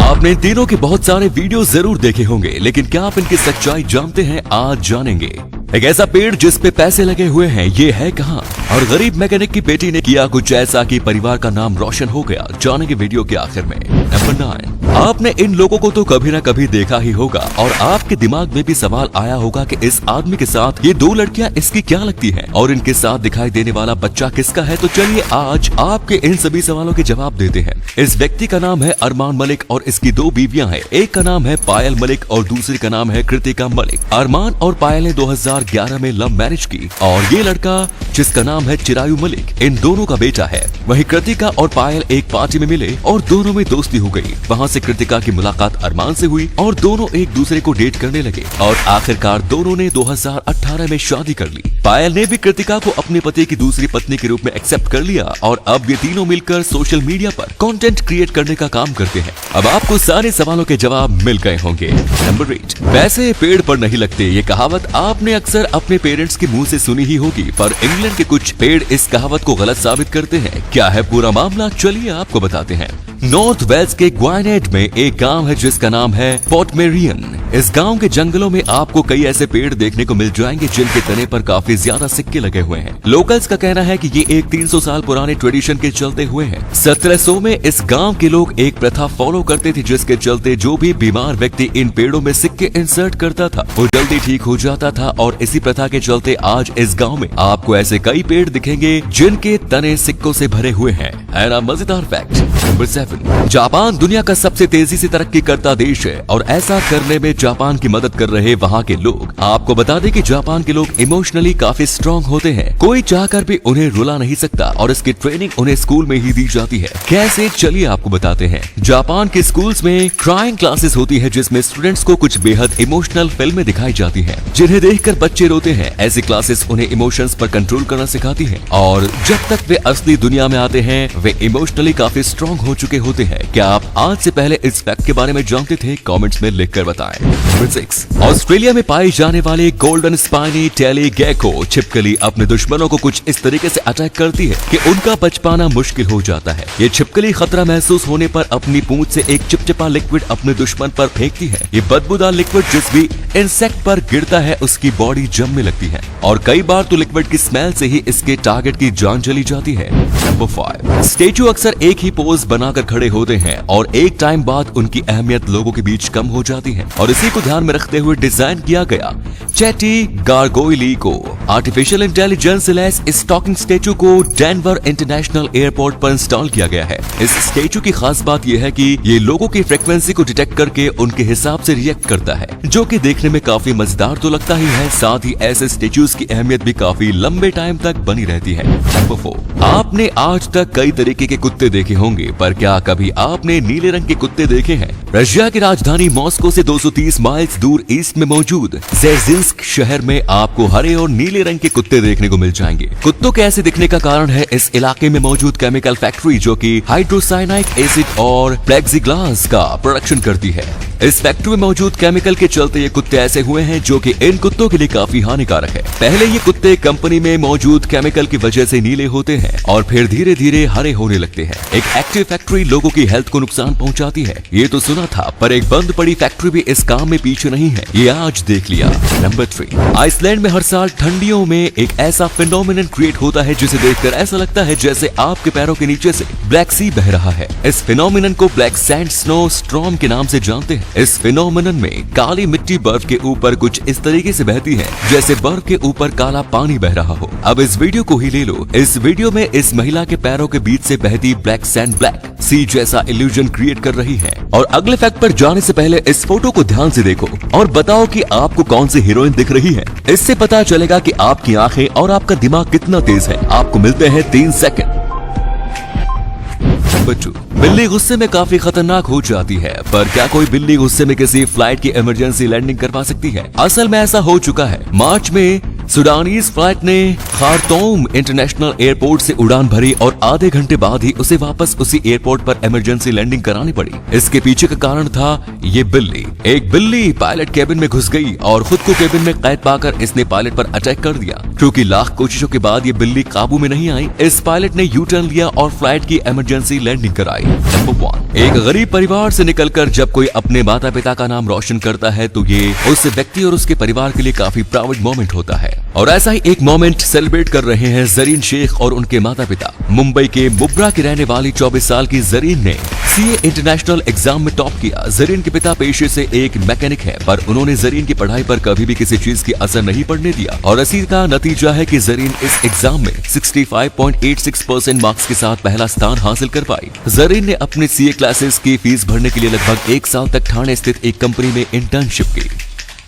आपने इन तीनों के बहुत सारे वीडियो जरूर देखे होंगे, लेकिन क्या आप इनकी सच्चाई जानते हैं? आज जानेंगे। एक ऐसा पेड़ जिस पे पैसे लगे हुए हैं, ये है कहाँ? और गरीब मैकेनिक की बेटी ने किया कुछ ऐसा कि परिवार का नाम रोशन हो गया। जानेंगे वीडियो के आखिर में। नंबर 9, आपने इन लोगों को तो कभी ना कभी देखा ही होगा और आपके दिमाग में भी सवाल आया होगा कि इस आदमी के साथ ये दो लड़कियां इसकी क्या लगती हैं और इनके साथ दिखाई देने वाला बच्चा किसका है? तो चलिए आज आपके इन सभी सवालों के जवाब देते हैं। इस व्यक्ति का नाम है अरमान मलिक और इसकी दो बीवियां हैं। एक का नाम है पायल मलिक और दूसरी का नाम है कृतिका मलिक। अरमान और पायल ने 2011 में लव मैरिज की और ये लड़का जिसका नाम है चिरायु मलिक इन दोनों का बेटा है। वहीं कृतिका और पायल एक पार्टी में मिले और दोनों में दोस्ती हो गई। वहाँ से कृतिका की मुलाकात अरमान से हुई और दोनों एक दूसरे को डेट करने लगे और आखिरकार दोनों ने 2018 में शादी कर ली। पायल ने भी कृतिका को अपने पति की दूसरी पत्नी के रूप में एक्सेप्ट कर लिया और अब ये तीनों मिलकर सोशल मीडिया पर कंटेंट क्रिएट करने का काम करते हैं। अब आपको सारे सवालों के जवाब मिल गए होंगे। नंबर 8, पैसे पेड़ पर नहीं लगते। ये कहावत आपने अक्सर अपने पेरेंट्स के मुंह से सुनी ही होगी, पर इंग्लैंड के कुछ पेड़ इस कहावत को गलत साबित करते हैं। क्या है पूरा मामला? चलिए आपको बताते हैं। नॉर्थ वेल्स के ग्वाइनेड में एक गांव है जिसका नाम है पोर्टमेरियन। इस गांव के जंगलों में आपको कई ऐसे पेड़ देखने को मिल जाएंगे जिनके तने पर काफी ज्यादा सिक्के लगे हुए हैं। लोकल्स का कहना है कि ये एक 300 साल पुराने ट्रेडिशन के चलते हुए हैं। 1700 में इस गांव के लोग एक प्रथा फॉलो करते थे जिसके चलते जो भी बीमार व्यक्ति इन पेड़ों में सिक्के इंसर्ट करता था वो जल्दी ठीक हो जाता था और इसी प्रथा के चलते आज इस गाँव में आपको ऐसे कई पेड़ दिखेंगे जिनके तने सिक्कों से भरे हुए हैं। है ना मजेदार फैक्ट। नंबर 7, जापान दुनिया का सबसे तेजी से तरक्की करता देश है और ऐसा करने में जापान की मदद कर रहे वहाँ के लोग। आपको बता दें कि जापान के लोग इमोशनली काफी स्ट्रॉन्ग होते हैं। कोई चाहकर भी उन्हें रुला नहीं सकता और इसकी ट्रेनिंग उन्हें स्कूल में ही दी जाती है। कैसे? चलिए आपको बताते हैं। जापान के स्कूल्स में क्राइंग क्लासेस होती है जिसमें स्टूडेंट्स को कुछ बेहद इमोशनल फिल्में दिखाई जाती है जिन्हें देखकर बच्चे रोते हैं। ऐसी क्लासेस उन्हें इमोशंस पर कंट्रोल करना सिखाती है और जब तक वे असली दुनिया में आते हैं वे इमोशनली काफी स्ट्रॉन्ग हो चुके होते हैं। क्या आप आज से पहले इस फैक्ट के बारे में जानते थे? कमेंट्स में लिखकर बताएं। नंबर 6, ऑस्ट्रेलिया में पाई जाने वाली गोल्डन स्पाइनी टेली गेको छिपकली अपने दुश्मनों को कुछ इस तरीके से अटैक करती है कि उनका बच पाना मुश्किल हो जाता है। ये छिपकली खतरा महसूस होने पर अपनी पूंछ से एक चिपचिपा लिक्विड अपने दुश्मन पर फेंकती है। ये बदबूदार लिक्विड जिस भी इंसेक्ट पर गिरता है उसकी बॉडी जमने लगती है और कई बार तो लिक्विड की स्मेल से ही इसके टारगेट की जान चली जाती है। नंबर 5, स्टेचू अक्सर एक ही पोज बनाकर खड़े होते हैं और एक टाइम बाद उनकी अहमियत लोगों के बीच कम हो जाती है और इसी को ध्यान में रखते हुए डिजाइन किया गया चैटी गारगोइली को आर्टिफिशियल इंटेलिजेंस लैस इस टॉकिंग स्टेचू को डेनवर इंटरनेशनल एयरपोर्ट पर इंस्टॉल किया गया है। इस स्टेचू की खास बात यह है कि ये लोगों की फ्रीक्वेंसी को डिटेक्ट करके उनके हिसाब से रिएक्ट करता है, जो कि देखने में काफी मजेदार तो लगता ही है। साथ ही ऐसे स्टेचूज की अहमियत भी काफी लंबे टाइम तक बनी रहती है। नंबर 4, आपने आज तक कई तरीके के कुत्ते देखे होंगे, पर क्या कभी आपने नीले रंग के कुत्ते देखे हैं? रशिया की राजधानी मॉस्को से 230 माइल्स दूर ईस्ट में मौजूद ज़ेर्जिंस्क शहर में आपको हरे और नीले रंग के कुत्ते देखने को मिल जाएंगे। कुत्तों के ऐसे दिखने का कारण है इस इलाके में मौजूद केमिकल फैक्ट्री जो कि हाइड्रोसाइनाइक एसिड और प्लेक्सीग्लास का प्रोडक्शन करती है। इस फैक्ट्री में मौजूद केमिकल के चलते ये कुत्ते ऐसे हुए हैं जो कि इन कुत्तों के लिए काफी हानिकारक है। पहले ये कुत्ते कंपनी में मौजूद केमिकल की वजह से नीले होते हैं और फिर धीरे धीरे हरे होने लगते हैं। एक एक्टिव फैक्ट्री लोगों की हेल्थ को नुकसान पहुंचाती है, ये तो सुना था, पर एक बंद पड़ी फैक्ट्री भी इस काम में पीछे नहीं है, ये आज देख लिया। नंबर 3, आइसलैंड में हर साल ठंडियों में एक ऐसा फिनोमिनन क्रिएट होता है जिसे देखकर ऐसा लगता है जैसे आपके पैरों के नीचे से ब्लैक सी बह रहा है। इस फिनोमिनन को ब्लैक सैंड स्नो स्टॉर्म के नाम से जानते हैं। इस फिनोमिनन में काली मिट्टी बर्फ के ऊपर कुछ इस तरीके से बहती है जैसे बर्फ के ऊपर काला पानी बह रहा हो। अब इस वीडियो को ही ले लो। इस वीडियो में इस महिला के पैरों के बीच से बहती ब्लैक सैंड ब्लैक सी जैसा इल्यूजन क्रिएट कर रही है। और अगले फैक्ट पर जाने से पहले इस फोटो को ध्यान से देखो और बताओ कि आपको कौन सी हीरोइन दिख रही है। इससे पता चलेगा कि आपकी आंखें और आपका दिमाग कितना तेज है। आपको मिलते हैं 3 सेकंड। बच्चों, बिल्ली गुस्से में काफी खतरनाक हो जाती है, पर क्या कोई बिल्ली गुस्से में किसी फ्लाइट की इमरजेंसी लैंडिंग करवा सकती है? असल में ऐसा हो चुका है। मार्च में सुडानीज फ्लाइट ने खार्तूम इंटरनेशनल एयरपोर्ट से उड़ान भरी और आधे घंटे बाद ही उसे वापस उसी एयरपोर्ट पर इमरजेंसी लैंडिंग करानी पड़ी। इसके पीछे का कारण था ये बिल्ली। एक बिल्ली पायलट केबिन में घुस गई और खुद को केबिन में कैद पाकर इसने पायलट पर अटैक कर दिया। क्योंकि लाख कोशिशों के बाद ये बिल्ली काबू में नहीं आई, इस पायलट ने यू टर्न लिया और फ्लाइट की इमरजेंसी लैंडिंग कराई। नंबर 1, एक गरीब परिवार से निकलकर जब कोई अपने माता पिता का नाम रोशन करता है तो ये उस व्यक्ति और उसके परिवार के लिए काफी प्राउड मोमेंट होता है। और ऐसा ही एक मोमेंट सेलिब्रेट कर रहे हैं जरीन शेख और उनके माता पिता। मुंबई के मुब्रा की रहने वाली 24 साल की जरीन ने सीए इंटरनेशनल एग्जाम में टॉप किया। जरीन के पिता पेशे से एक मैकेनिक है, पर उन्होंने जरीन की पढ़ाई पर कभी भी किसी चीज की असर नहीं पड़ने दिया और इसी का नतीजा है कि जरीन इस एग्जाम में 65.86% मार्क्स के साथ पहला स्थान हासिल कर पाई। जरीन ने अपने सीए क्लासेस की फीस भरने के लिए लगभग 1 साल तक ठाणे स्थित एक कंपनी में इंटर्नशिप की।